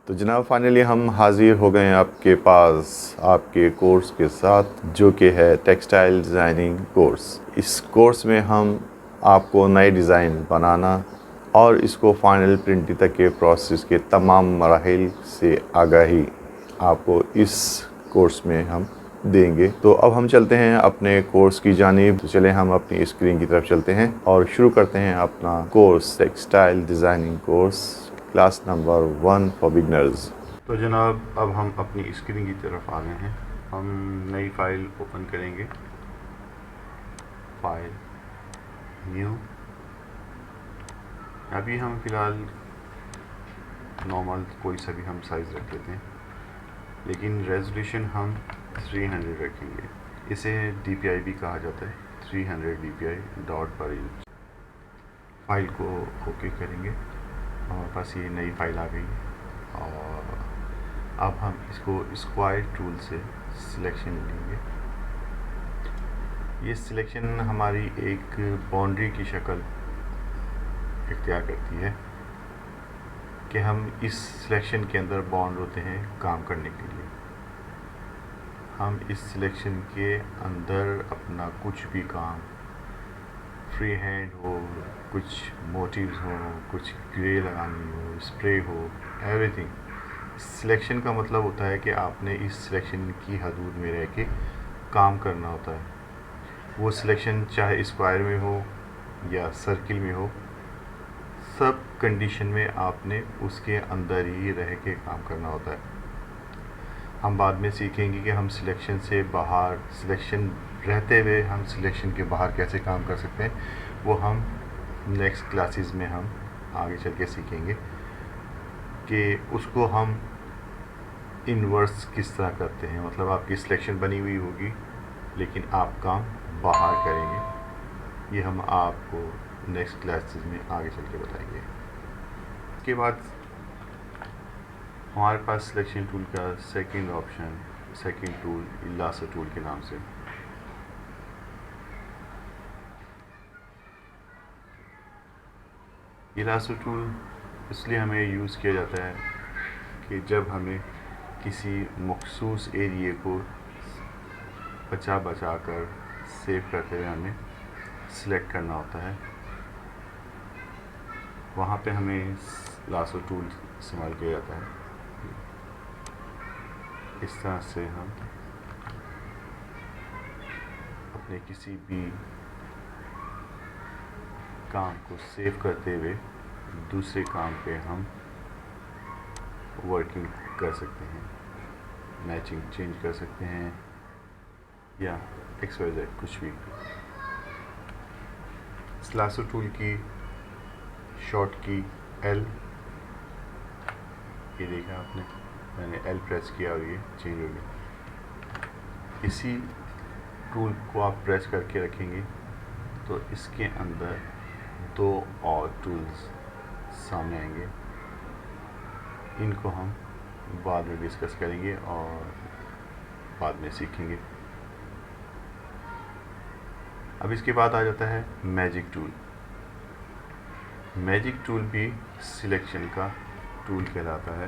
तो जनाब फाइनली हम हाज़िर हो गए हैं आपके पास आपके कोर्स के साथ, जो कि है टेक्सटाइल डिज़ाइनिंग कोर्स। इस कोर्स में हम आपको नए डिज़ाइन बनाना और इसको फाइनल प्रिंटिंग तक के प्रोसेस के तमाम मराहिल से आगाही आपको इस कोर्स में हम देंगे। तो अब हम चलते हैं अपने कोर्स की जानिब। तो चलें हम अपनी स्क्रीन की तरफ चलते हैं और शुरू करते हैं अपना course, textile designing course, class number 1 for beginners. तो जनाब अब हम अपनी स्क्रीन की तरफ आ गए हैं। हम नई फाइल ओपन करेंगे, फाइल न्यू। अभी हम फ़िलहाल नॉर्मल कोई सा भी हम साइज़ रख लेते हैं, लेकिन रेजोल्यूशन हम 300 रखेंगे। इसे DPI भी कहा जाता है, 300 DPI डॉट पर इंच। फाइल को ओके करेंगे, हमारे पास ये नई फाइल आ गई है। और अब हम इसको स्क्वायर टूल से सिलेक्शन लेंगे। ये सिलेक्शन हमारी एक बाउंड्री की शक्ल इख्तियार करती है कि हम इस सिलेक्शन के अंदर बाउंड होते हैं काम करने के लिए। हम इस सिलेक्शन के अंदर अपना कुछ भी काम, फ्री हैंड हो, कुछ मोटिव्स हो, कुछ ग्रे लगानी हो, स्प्रे हो, एवरीथिंग। सिलेक्शन का मतलब होता है कि आपने इस सिलेक्शन की हदूद में रह के काम करना होता है। वो सिलेक्शन चाहे स्क्वायर में हो या सर्किल में हो, सब कंडीशन में आपने उसके अंदर ही रह के काम करना होता है। हम बाद में सीखेंगे कि हम सिलेक्शन से बाहर, सिलेक्शन रहते हुए हम सिलेक्शन के बाहर कैसे काम कर सकते हैं। वो हम नेक्स्ट क्लासेस में हम आगे चल के सीखेंगे कि उसको हम इन्वर्स किस तरह करते हैं। मतलब आपकी सिलेक्शन बनी हुई होगी लेकिन आप काम बाहर करेंगे। ये हम आपको नेक्स्ट क्लासेस में आगे चल के बताएंगे। इसके बाद हमारे पास सिलेक्शन टूल का second option, second tool lasso tool के नाम से। ये लासो टूल इसलिए हमें यूज़ किया जाता है कि जब हमें किसी मखसूस एरिए को बचा कर सेव करते हुए हमें सिलेक्ट करना होता है, वहाँ पे हमें लासो टूल इस्तेमाल किया जाता है। इस तरह से हम अपने किसी भी काम को सेव करते हुए दूसरे काम पे हम वर्किंग कर सकते हैं, मैचिंग चेंज कर सकते हैं या XYZ कुछ भी। इस लासो टूल की शॉर्ट की L, ये देखा आपने, मैंने L प्रेस किया और ये चेंज हो गया। इसी टूल को आप प्रेस करके रखेंगे तो इसके अंदर दो और टूल्स सामने आएंगे। इनको हम बाद में डिस्कस करेंगे और बाद में सीखेंगे। अब इसके बाद आ जाता है मैजिक टूल। मैजिक टूल भी सिलेक्शन का टूल कहलाता है।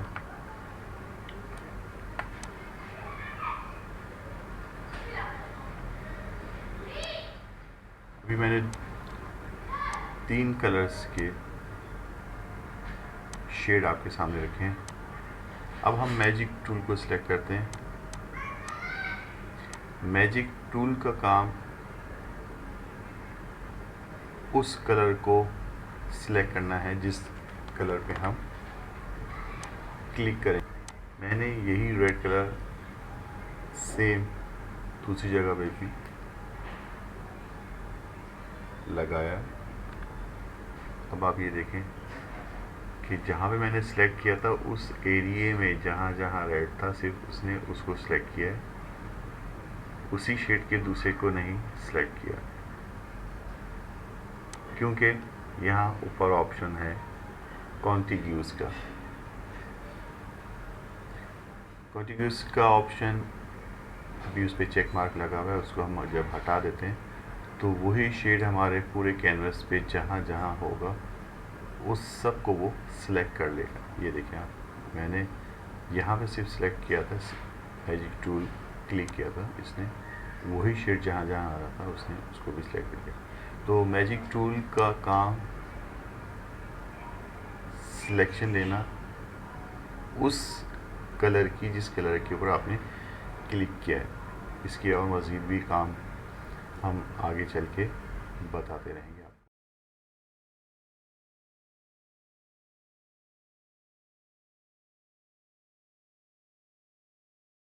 अभी मैंने 3 कलर्स के शेड आपके सामने रखे हैं। अब हम मैजिक टूल को सिलेक्ट करते हैं। मैजिक टूल का काम उस कलर को सिलेक्ट करना है जिस कलर पे हम क्लिक करें। मैंने यही रेड कलर सेम दूसरी जगह पे भी लगाया। अब आप ये देखें कि जहाँ पे मैंने सिलेक्ट किया था उस एरिए में जहाँ जहाँ रेड था सिर्फ उसने उसको सिलेक्ट किया है, उसी शेड के दूसरे को नहीं सिलेक्ट किया, क्योंकि यहाँ ऊपर ऑप्शन है कॉन्टिग्यूस का। कॉन्टिग्यूस का ऑप्शन अभी उस पर चेक मार्क लगा हुआ है, उसको हम जब हटा देते हैं तो वही शेड हमारे पूरे कैनवस पे जहाँ जहाँ होगा उस सब को वो सिलेक्ट कर लेगा। ये देखें आप, मैंने यहाँ पे सिर्फ सिलेक्ट किया था, मैजिक टूल क्लिक किया था इसने, वही शेड जहाँ जहाँ आ रहा था उसने उसको भी सिलेक्ट कर दिया। तो मैजिक टूल का काम सिलेक्शन लेना उस कलर की जिस कलर के ऊपर आपने क्लिक किया है। इसके और मज़ीद भी काम हम आगे चल के बताते रहेंगे।